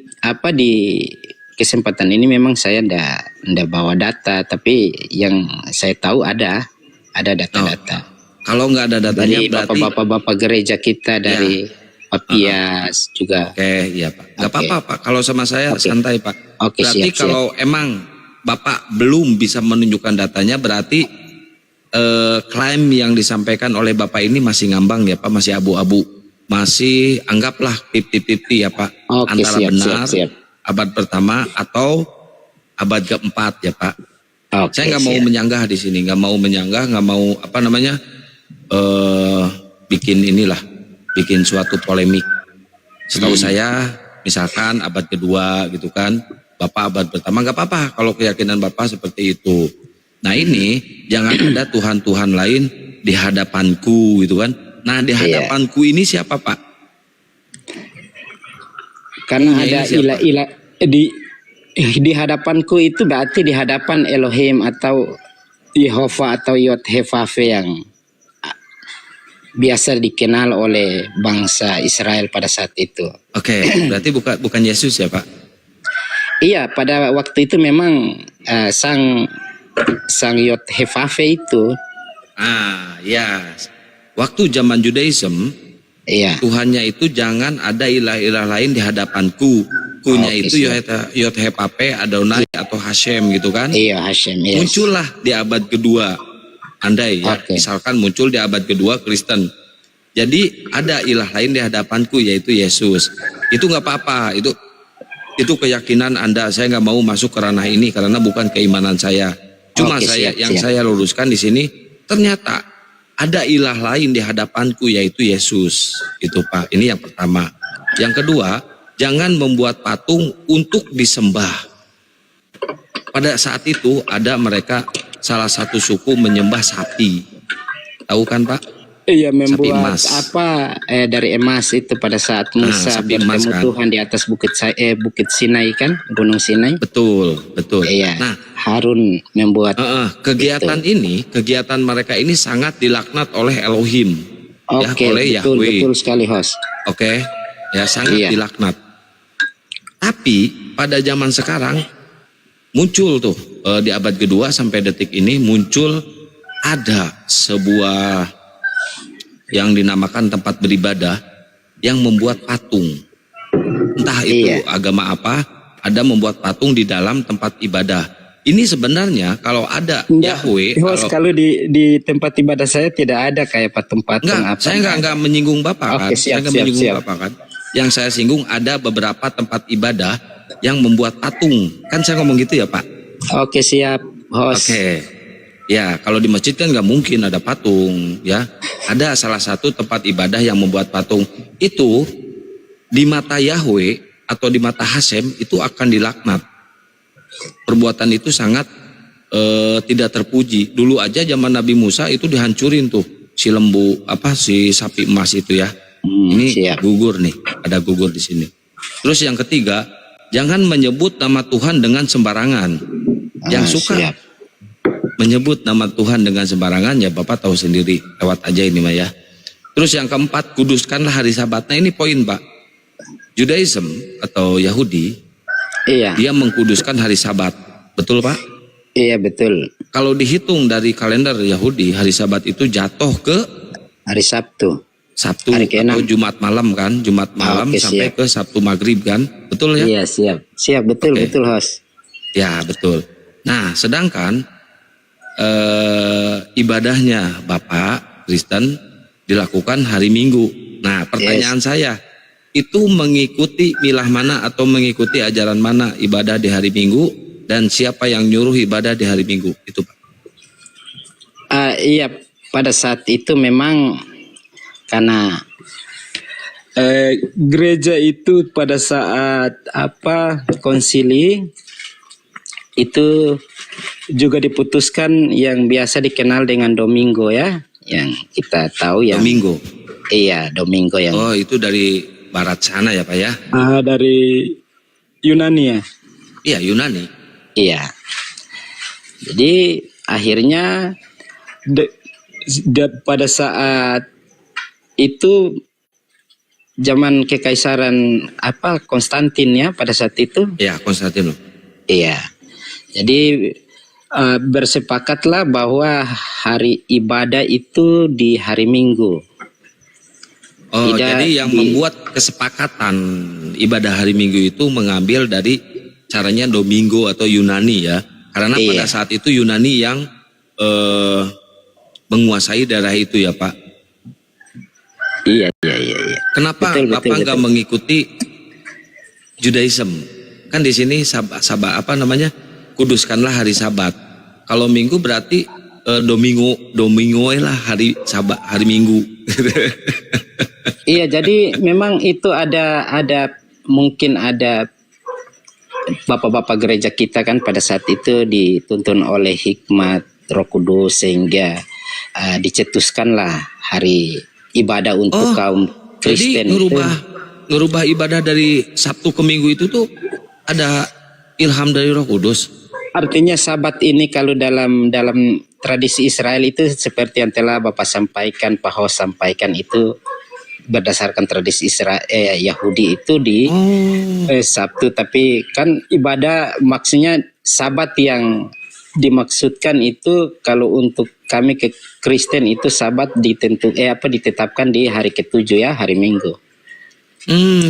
kesempatan ini memang saya ndak bawa data, tapi yang saya tahu ada data-data. Kalau nggak ada datanya dari berarti bapak-bapak gereja kita dari Papias juga. Oke, iya Pak. Nggak apa-apa Pak. Kalau sama saya santai Pak. Oke, berarti siap. kalau emang Bapak belum bisa menunjukkan datanya, berarti klaim yang disampaikan oleh Bapak ini masih ngambang ya Pak, masih abu-abu. Masih anggaplah 50-50 ya Pak. Oke, antara siap, benar siap. abad pertama atau abad keempat ya Pak. Oke, saya nggak mau menyanggah di sini, nggak mau bikin suatu polemik. Setahu saya misalkan abad kedua gitu kan, Bapak abad pertama, nggak apa-apa kalau keyakinan Bapak seperti itu. Nah ini jangan ada Tuhan-Tuhan lain di hadapanku gitu kan. Nah di hadapanku ini siapa Pak? Karena ada ilah di hadapanku itu berarti di hadapan Elohim atau Yehova atau Yod-Heh-Vav-He yang biasa dikenal oleh bangsa Israel pada saat itu. Oke, berarti bukan Yesus ya Pak? Iya, pada waktu itu memang sang Yod-Heh-Vav-He itu. Ya. Waktu zaman Judaism, Tuhannya itu jangan ada ilah-ilah lain di hadapanku. Kunya itu Yod-Heh-Vav-He, Adonai atau Hashem gitu kan? Iya, Hashem. Yes. Muncullah di abad kedua. Andai ya, misalkan muncul di abad kedua Kristen. Jadi ada ilah lain di hadapanku yaitu Yesus. Itu nggak apa-apa. Itu keyakinan Anda. Saya nggak mau masuk ke ranah ini karena bukan keimanan saya. Cuma saya luruskan di sini. Ternyata ada ilah lain di hadapanku yaitu Yesus. Itu Pak. Ini yang pertama. Yang kedua, jangan membuat patung untuk disembah. Pada saat itu ada mereka salah satu suku menyembah sapi. Tahu kan Pak? Iya, sapi membuat emas. dari emas itu pada saat Musa sapi emas bertemu kan. Tuhan di atas bukit Sinai kan, Gunung Sinai. Betul. Iya. Nah, Harun membuat kegiatan mereka ini sangat dilaknat oleh Elohim, Oke, oleh betul, Yahweh. betul sekali, host. Oke, ya sangat Iya. dilaknat. Tapi pada zaman sekarang muncul tuh di abad kedua sampai detik ini muncul ada sebuah yang dinamakan tempat beribadah yang membuat patung. Entah itu agama apa, ada membuat patung di dalam tempat ibadah. Ini sebenarnya kalau ada Yahweh, Kalau di tempat ibadah saya tidak ada kayak patung-patung apa. saya enggak menyinggung Bapak kan. Oke, siap, Saya enggak menyinggung siap. Bapak kan. Yang saya singgung ada beberapa tempat ibadah yang membuat patung. Kan saya ngomong gitu ya, Pak. Oke, siap, host. Oke. Ya, kalau di masjid kan nggak mungkin ada patung, ya. Ada salah satu tempat ibadah yang membuat patung. Itu di mata Yahweh atau di mata Hasem itu akan dilaknat. Perbuatan itu sangat tidak terpuji. Dulu aja zaman Nabi Musa itu dihancurin tuh si lembu si sapi emas itu ya. Ini siap. gugur nih, ada gugur di sini. Terus yang ketiga, jangan menyebut nama Tuhan dengan sembarangan. Yang suka Siap. menyebut nama Tuhan dengan sembarangan ya Bapak tahu sendiri, lewat aja ini mah ya. Terus yang keempat, kuduskanlah hari Sabat. Nah ini poin Pak. Judaism atau Yahudi, dia mengkuduskan hari Sabat. Betul Pak? Iya, betul. Kalau dihitung dari kalender Yahudi, hari Sabat itu jatuh ke Hari Sabtu. atau Hari ke-6. Jumat malam kan, Jumat malam sampai siap. ke Sabtu maghrib kan, betul ya? Iya, siap. Siap, betul, Oke. betul, host. Ya betul. Nah sedangkan ibadahnya Bapak Kristen dilakukan hari Minggu. Nah pertanyaan saya, itu mengikuti milah mana atau mengikuti ajaran mana ibadah di hari Minggu, dan siapa yang nyuruh ibadah di hari Minggu itu Pak? Iya, pada saat itu memang karena gereja itu pada saat konsili itu juga diputuskan yang biasa dikenal dengan Domingo ya, yang kita tahu ya. Domingo. Iya, Domingo yang. Oh itu dari barat sana ya Pak ya? Dari Yunani ya. Iya Yunani. Iya. Jadi akhirnya pada saat itu zaman kekaisaran Konstantin ya pada saat itu. Iya Konstantinus. Iya. Jadi bersepakatlah bahwa hari ibadah itu di hari Minggu. Oh, jadi yang membuat kesepakatan ibadah hari Minggu itu mengambil dari caranya Domingo atau Yunani ya. Karena pada saat itu Yunani yang menguasai daerah itu ya Pak. Iya. Kenapa Bapak nggak mengikuti Judaism? Kan di sini kuduskanlah hari Sabat. Kalau Minggu berarti Domingo lah hari Sabat, hari Minggu. Iya, jadi memang itu ada mungkin ada bapak-bapak gereja kita kan pada saat itu dituntun oleh hikmat Roh Kudus sehingga dicetuskanlah hari ibadah untuk kaum Kristen. Jadi ngerubah ibadah dari Sabtu ke Minggu itu tuh ada ilham dari Roh Kudus. Artinya Sabat ini kalau dalam tradisi Israel itu seperti yang telah Bapak sampaikan, Pak Hos sampaikan itu berdasarkan tradisi Israel Yahudi itu di Sabtu, tapi kan ibadah maksudnya Sabat yang dimaksudkan itu kalau untuk kami ke Kristen itu Sabat ditetapkan di hari ke-7 ya, hari Minggu.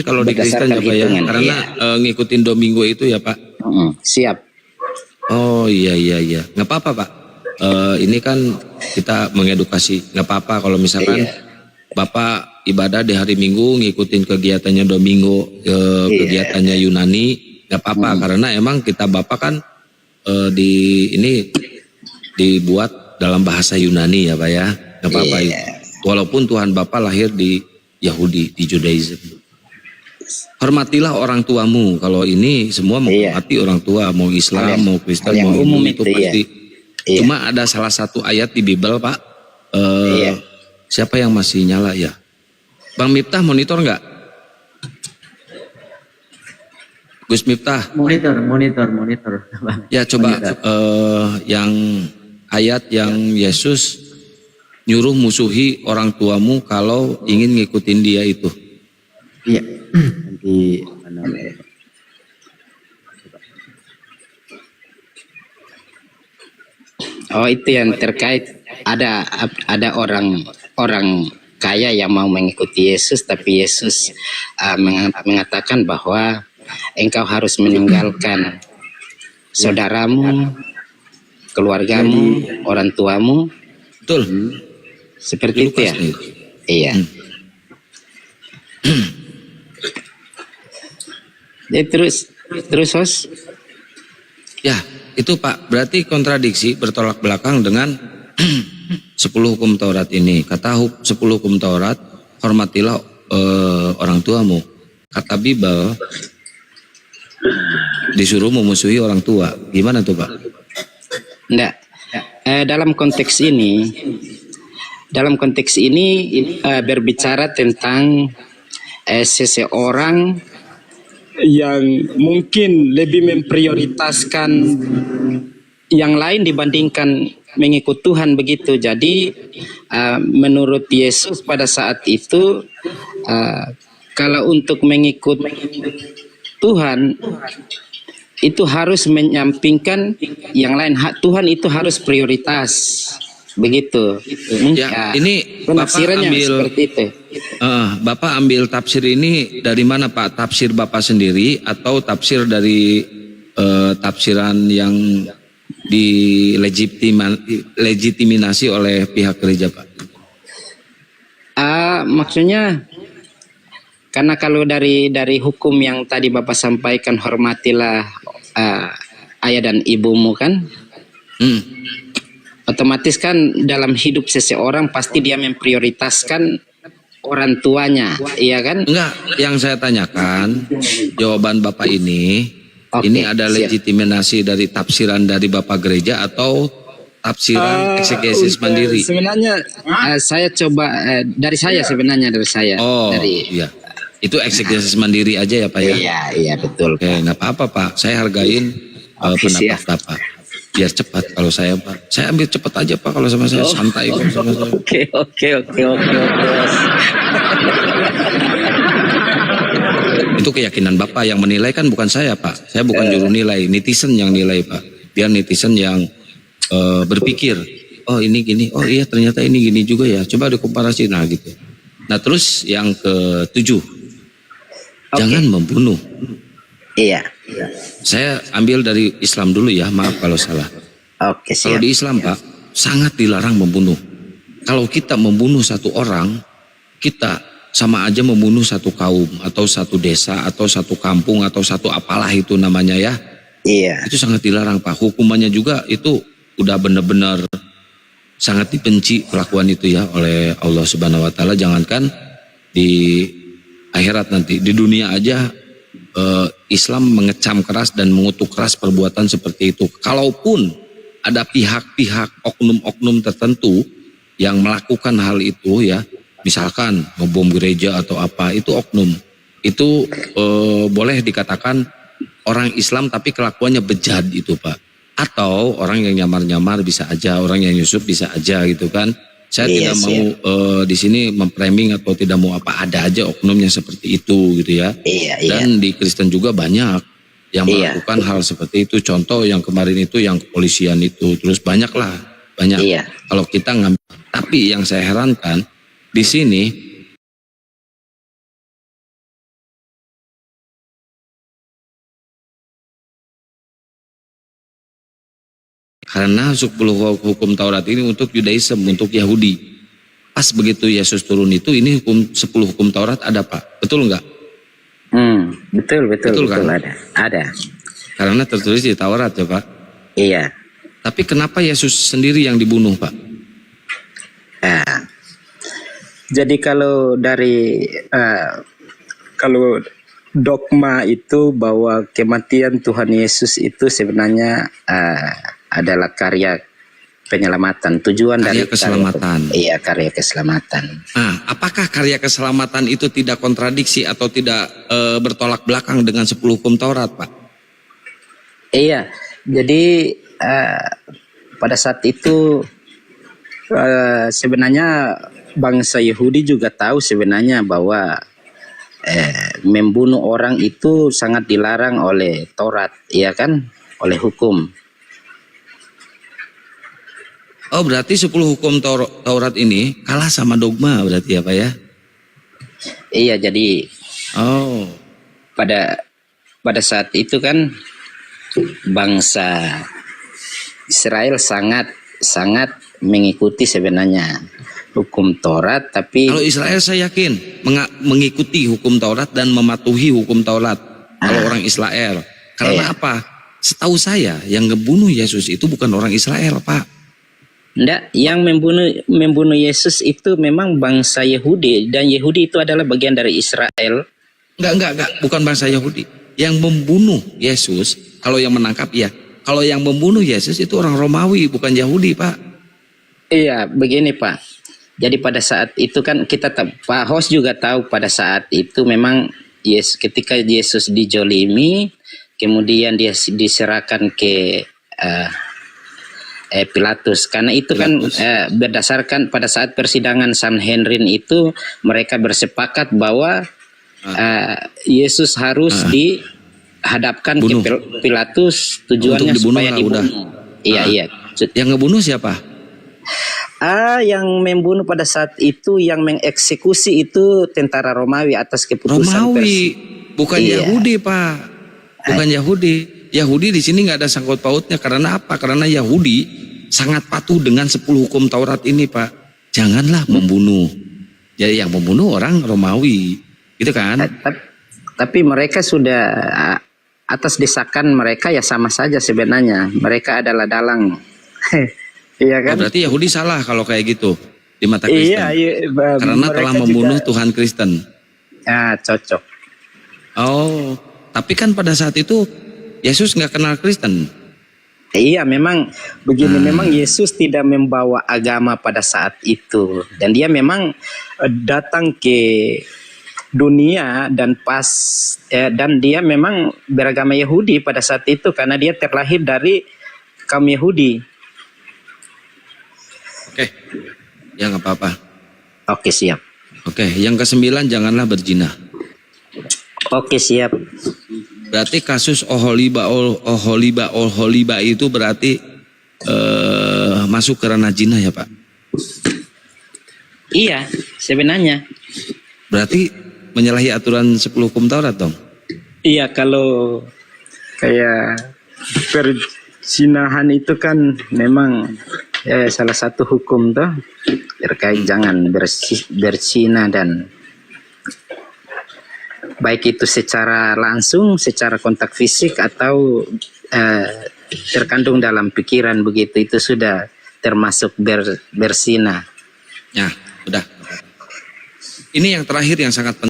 Kalau di Kristen ya Pak ya, karena ngikutin Domingo itu ya Pak. Siap. Oh iya, nggak apa-apa Pak. Ini kan kita mengedukasi, nggak apa-apa kalau misalkan Bapak ibadah di hari Minggu ngikutin kegiatannya Domingo, kegiatannya Yunani, nggak apa-apa karena emang kita Bapak kan ini dibuat dalam bahasa Yunani ya Pak ya, nggak apa-apa. Walaupun Tuhan Bapak lahir di Yahudi, di Judaism. Hormatilah orang tuamu. Kalau ini semua menghormati orang tua, mau Islam, mau Kristen, mau Hindu itu pasti. Cuma ada salah satu ayat di Bible Pak, Siapa yang masih nyala ya? Bang Miftah monitor nggak? Gus Miftah. Monitor. Ya coba yang ayat yang Yesus nyuruh musuhi orang tuamu kalau ingin ngikutin dia itu. Iya. Nanti mana? Oh, itu yang terkait ada orang kaya yang mau mengikuti Yesus, tapi Yesus mengatakan bahwa engkau harus meninggalkan saudaramu, keluargamu, orang tuamu. Betul. Seperti itu ya. Iya. Ya, terus host. Ya, itu Pak, berarti kontradiksi bertolak belakang dengan 10 hukum Taurat ini. Kata 10 hukum Taurat, hormatilah orang tuamu. Kata Bible, disuruh memusuhi orang tua. Gimana tuh Pak? Enggak. Dalam konteks ini berbicara tentang seseorang yang mungkin lebih memprioritaskan yang lain dibandingkan mengikut Tuhan begitu. Jadi menurut Yesus pada saat itu kalau untuk mengikut Tuhan itu harus menyampingkan yang lain. Hak Tuhan itu harus prioritas begitu. Ya, ini penafsirannya seperti itu. Bapak ambil tafsir ini dari mana Pak? Tafsir Bapak sendiri atau tafsir dari tafsiran yang dilegitimasi oleh pihak gereja Pak? Maksudnya karena kalau dari hukum yang tadi Bapak sampaikan, hormatilah ayah dan ibumu kan, otomatis kan dalam hidup seseorang pasti dia memprioritaskan orang tuanya, iya kan? Enggak, yang saya tanyakan jawaban Bapak ini ada legitimasi dari tafsiran dari Bapak gereja atau tafsiran eksegesis mandiri? Sebenarnya saya coba dari saya. Oh, iya. Itu eksegesis mandiri aja ya Pak ya? Iya betul. Oke, nggak apa-apa Pak. Saya hargain pendapat Bapak. Biar cepat kalau saya Pak. Saya ambil cepat aja Pak kalau sama saya santai kok sama saya. Oke. Itu keyakinan Bapak yang menilai kan bukan saya Pak. Saya bukan juru nilai, netizen yang nilai Pak. Biar netizen yang berpikir, oh ini gini, oh iya ternyata ini gini juga ya. Coba dikomparasi nah gitu. Nah terus yang ke-7, jangan membunuh. Iya. Saya ambil dari Islam dulu ya, maaf kalau salah. Oke, siap. Kalau di Islam Pak, sangat dilarang membunuh. Kalau kita membunuh satu orang, kita sama aja membunuh satu kaum, atau satu desa, atau satu kampung, atau satu apalah itu namanya ya. Iya. Itu sangat dilarang Pak. Hukumannya juga itu udah benar-benar sangat dibenci perlakuan itu ya oleh Allah Subhanahu Wa Taala. Jangankan di akhirat nanti, di dunia aja Islam mengecam keras dan mengutuk keras perbuatan seperti itu. Kalaupun ada pihak-pihak oknum-oknum tertentu yang melakukan hal itu ya, misalkan ngebom gereja atau apa, itu oknum. Itu boleh dikatakan orang Islam tapi kelakuannya bejat itu Pak. Atau orang yang nyamar-nyamar bisa aja, orang yang nyusup bisa aja gitu kan. Saya tidak mau di sini memframing atau tidak mau apa, ada aja oknumnya seperti itu gitu ya. Dan di Kristen juga banyak yang melakukan hal seperti itu. Contoh yang kemarin itu yang kepolisian itu, terus banyak. Kalau kita ngambil, tapi yang saya herankan di sini karena 10 hukum Taurat ini untuk Yudaism, untuk Yahudi. Pas begitu Yesus turun itu, ini 10 hukum Taurat ada Pak. Betul enggak? Betul kan? Ada. Karena tertulis di Taurat ya Pak. Iya. Tapi kenapa Yesus sendiri yang dibunuh Pak? Jadi kalau dari kalau dogma itu bahwa kematian Tuhan Yesus itu sebenarnya adalah karya penyelamatan, tujuan Karya dari keselamatan. Iya, karya keselamatan. Nah, apakah karya keselamatan itu tidak kontradiksi atau tidak bertolak belakang dengan 10 hukum Taurat, Pak? Iya, jadi pada saat itu sebenarnya bangsa Yahudi juga tahu sebenarnya bahwa membunuh orang itu sangat dilarang oleh Taurat, ya kan, oleh hukum. Oh, berarti 10 hukum Taurat ini kalah sama dogma berarti ya, Pak ya? Iya, jadi pada saat itu kan bangsa Israel sangat mengikuti sebenarnya hukum Taurat, tapi kalau Israel saya yakin mengikuti hukum Taurat dan mematuhi hukum Taurat. Kalau orang Israel, karena apa? Setahu saya yang ngebunuh Yesus itu bukan orang Israel, Pak. Enggak, yang membunuh Yesus itu memang bangsa Yahudi, dan Yahudi itu adalah bagian dari Israel. Enggak, bukan bangsa Yahudi. Yang membunuh Yesus, kalau yang menangkap ya. Kalau yang membunuh Yesus itu orang Romawi, bukan Yahudi, Pak. Iya, begini, Pak. Jadi pada saat itu kan Pak Hos juga tahu pada saat itu memang ketika Yesus dijolimi, kemudian dia diserahkan ke Pilatus, karena itu Pilatus. Kan berdasarkan pada saat persidangan Sanhedrin itu mereka bersepakat bahwa Yesus harus dihadapkan bunuh. ke Pilatus, tujuannya supaya dibunuh. Iya. Yang ngebunuh siapa? Yang membunuh pada saat itu, yang mengeksekusi itu tentara Romawi atas keputusan Romawi, bukan Yahudi, Pak. Bukan Yahudi. Yahudi di sini nggak ada sangkut pautnya. Karena apa? Karena Yahudi sangat patuh dengan 10 hukum Taurat ini, Pak. Janganlah membunuh. Jadi yang membunuh orang Romawi, gitu kan? Tapi mereka sudah atas desakan mereka ya sama saja sebenarnya. Mereka adalah dalang. Iya kan? Berarti Yahudi salah kalau kayak gitu di mata Kristen. Karena telah membunuh juga Tuhan Kristen. Ya, cocok. Oh, tapi kan pada saat itu Yesus nggak kenal Kristen. Iya, memang begini. Memang Yesus tidak membawa agama pada saat itu, dan dia memang datang ke dunia dan dan dia memang beragama Yahudi pada saat itu karena dia terlahir dari kaum Yahudi. Oke, ya nggak apa-apa. Oke, siap. Oke, yang ke-9 janganlah berzina. Oke, siap. Berarti kasus Oholiba itu berarti masuk ke ranah zina ya, Pak? Iya, sebenarnya. Berarti menyalahi aturan 10 hukum Taurat dong? Iya, kalau kayak perzinahan itu kan memang salah satu hukum tuh terkait jangan berzina, dan baik itu secara langsung, secara kontak fisik atau terkandung dalam pikiran begitu, itu sudah termasuk berzina. Ya, udah. Ini yang terakhir yang sangat penting.